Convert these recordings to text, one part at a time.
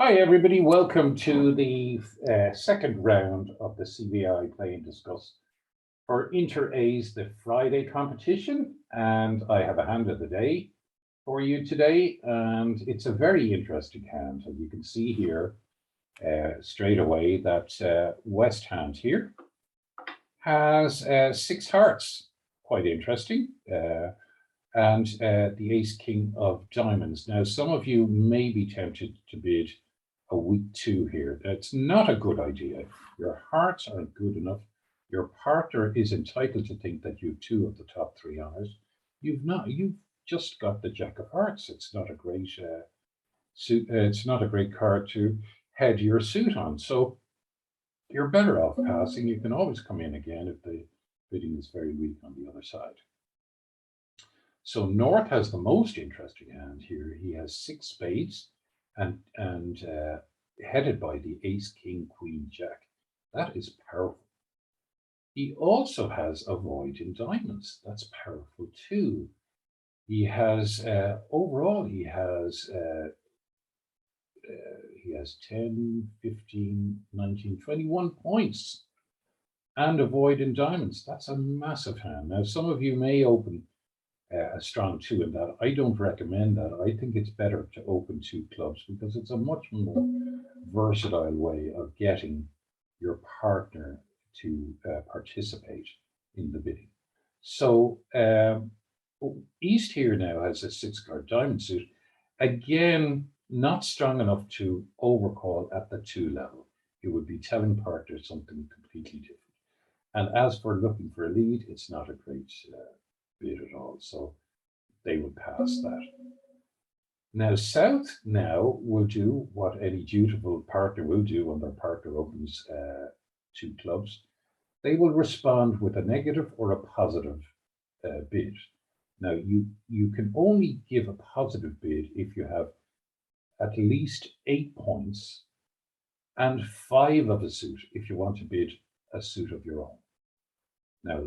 Hi everybody, welcome to the second round of the CBAI Play and Discuss for Inter A's the Friday competition, and I have a hand of the day for you today, and it's a very interesting hand. And you can see here straight away that West hand here has 6 hearts, quite interesting, and the Ace King of Diamonds. Now some of you may be tempted to bid a weak 2 here. That's not a good idea. Your hearts aren't good enough. Your partner is entitled to think that you have 2 of the top 3 honors. You've just got the Jack of Hearts. It's not a great suit. It's not a great card to head your suit on. So you're better off passing. You can always come in again if the bidding is very weak on the other side. So North has the most interesting hand here. He has 6 spades and headed by the Ace, King, Queen, Jack. That is powerful. He also has a void in diamonds. That's powerful too. He has overall he has 10, 15, 19, 21 points and a void in diamonds. That's a massive hand. Now some of you may open a strong 2 in that. I don't recommend that. I think it's better to open 2 clubs because it's a much more versatile way of getting your partner to participate in the bidding. So East here now has a 6-card diamond suit. Again, not strong enough to overcall at the 2 level. It would be telling partners something completely different. And as for looking for a lead, it's not a great bid at all, so they would pass that. Now South now will do what any dutiful partner will do when their partner opens 2 clubs. They will respond with a negative or a positive bid. Now you can only give a positive bid if you have at least 8 points and 5 of a suit if you want to bid a suit of your own. Now,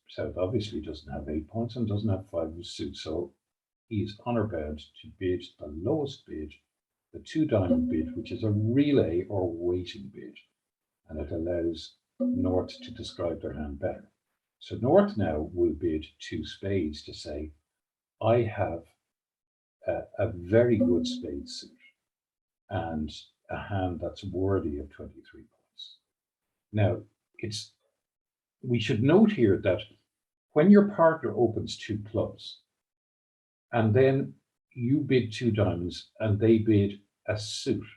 South obviously doesn't have 8 points and doesn't have 5 of suits, so he is honor bound to bid the lowest bid, the 2 diamond bid, which is a relay or waiting bid, and it allows North to describe their hand better. So North now will bid 2 spades to say, I have a very good spade suit and a hand that's worthy of 23 points. Now, we should note here that when your partner opens 2 clubs and then you bid 2 diamonds and they bid a suit,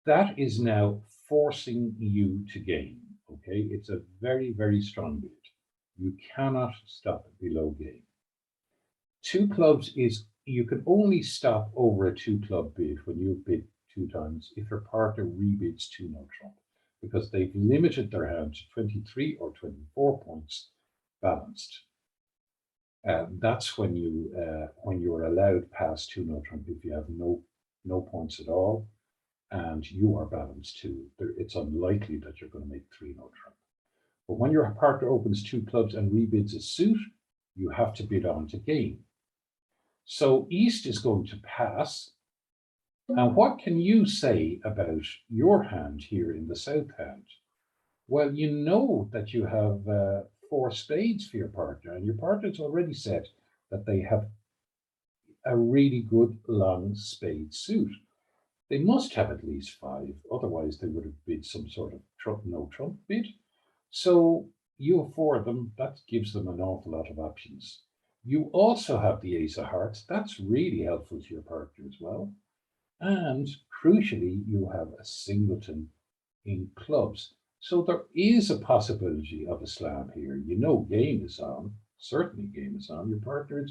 that is now forcing you to game. Okay, it's a very, very strong bid. You cannot stop below game. 2 clubs is, you can only stop over a 2 club bid when you bid 2 diamonds if your partner rebids 2 no trump, because they've limited their hand to 23 or 24 points balanced. That's when you're allowed past 2 no trump if you have no points at all and you are balanced too. It's unlikely that you're going to make 3 no trump. But when your partner opens 2 clubs and rebids a suit, you have to bid on to game. So East is going to pass. And what can you say about your hand here in the South hand? Well, you know that you have 4 spades for your partner, and your partner's already said that they have a really good long spade suit. They must have at least 5, otherwise they would have bid some sort of no trump bid. So you have 4 of them, that gives them an awful lot of options. You also have the Ace of Hearts, that's really helpful to your partner as well. And crucially, you have a singleton in clubs. So there is a possibility of a slam here. You know game is on, certainly game is on. Your partner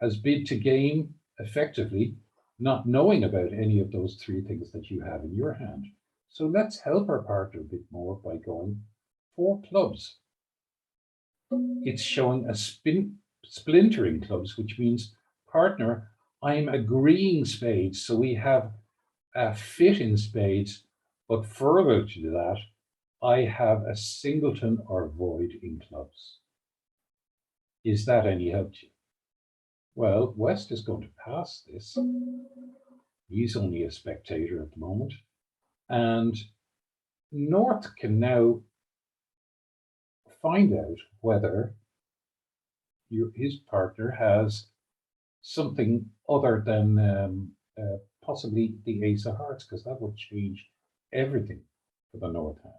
has bid to game effectively, not knowing about any of those 3 things that you have in your hand. So let's help our partner a bit more by going 4 clubs. It's showing a splintering clubs, which means partner, I'm agreeing spades. So we have a fit in spades, but further to that, I have a singleton or void in clubs. Is that any help to you? Well, West is going to pass this. He's only a spectator at the moment. And North can now find out whether his partner has something other than possibly the ace of hearts, because that would change everything for the North hand.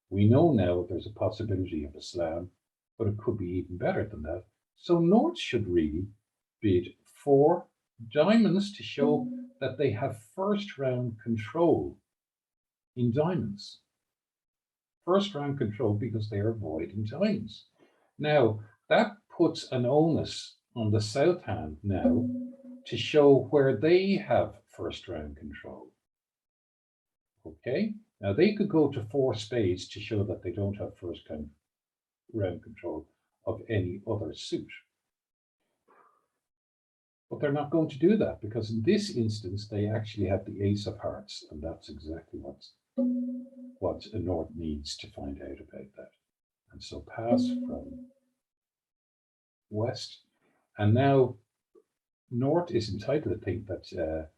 We know now there's a possibility of a slam, but it could be even better than that. So North should really bid 4 diamonds to show that they have first round control in diamonds. First round control because they are avoiding diamonds. Now, that puts an onus on the South hand now to show where they have first round control. Okay, now they could go to 4 spades to show that they don't have first round control of any other suit. But they're not going to do that, because in this instance, they actually have the ace of hearts, and that's exactly what a North needs to find out about that. And so pass from West. And now North is entitled to think that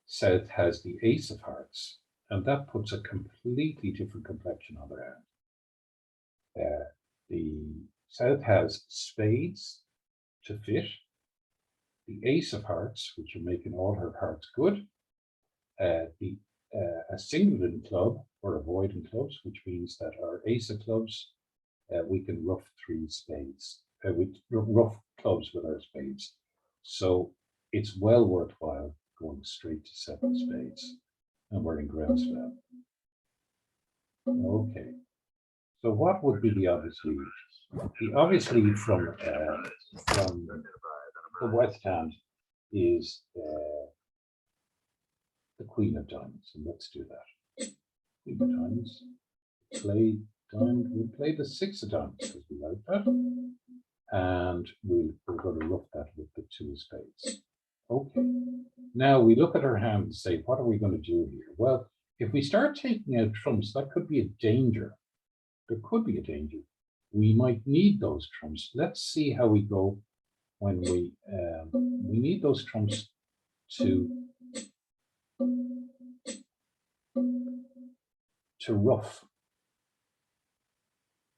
South has the ace of hearts, and that puts a completely different complexion on their hand. The South has spades to fit, the ace of hearts, which are making all her hearts good, a singleton club or avoiding clubs, which means that our ace of clubs, we can rough 3 spades, with rough clubs with our spades. So it's well worthwhile going straight to 7 spades, and we're in ground slam. Okay, so what would be the obvious lead? The obvious lead from the West hand is the Queen of Diamonds, and let's do that. Queen of Diamonds, play diamond. We'll play the 6 of diamonds because we like that, and we're going to rough that with the 2 of spades. Okay, now we look at our hand and say, what are we going to do here? Well, if we start taking out trumps, that could be a danger. There could be a danger. We might need those trumps. Let's see how we go when we need those trumps to rough.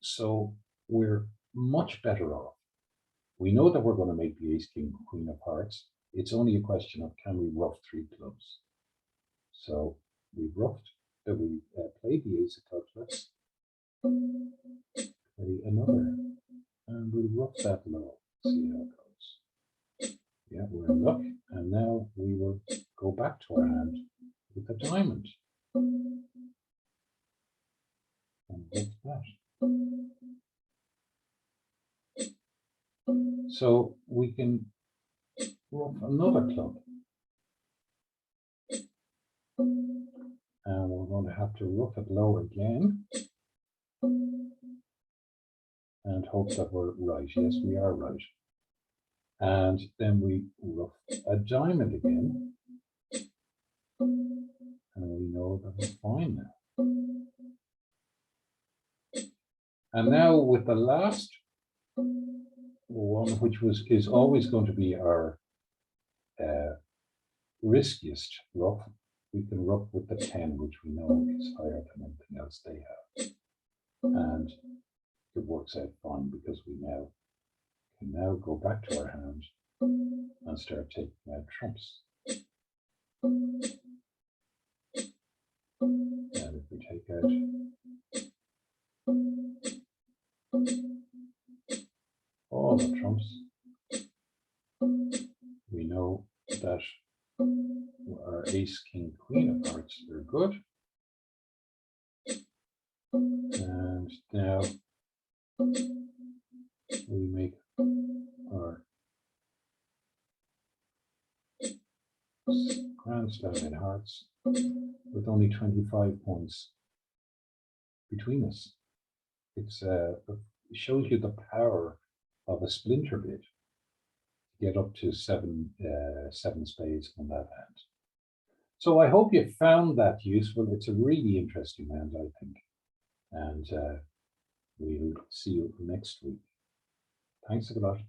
So we're much better off. We know that we're going to make the ace, king, queen of hearts. It's only a question of, can we rough 3 clubs? So we roughed, we played the ace of clubs. Let's play another, and we'll rough that low. See how it goes. Yeah, we're in luck, and now we will go back to our hand with a diamond. And what's that? So we can rough another club. And we're going to have to rough it low again. And hope that we're right. Yes, we are right. And then we rough a diamond again. And we know that we're fine now. And now with the last one, which is always going to be our riskiest rough, we can rough with the 10, which we know is higher than anything else they have. And it works out fine, because we can now go back to our hand and start taking out trumps. And if we take out all the trumps, we know that our ace, king, queen of hearts are good. And now we make our grand slam in hearts with only 25 points between us. It shows you the power of a splinter bid to get up to 7 spades on that hand. So I hope you found that useful. It's a really interesting hand, I think. And we'll see you next week. Thanks a lot.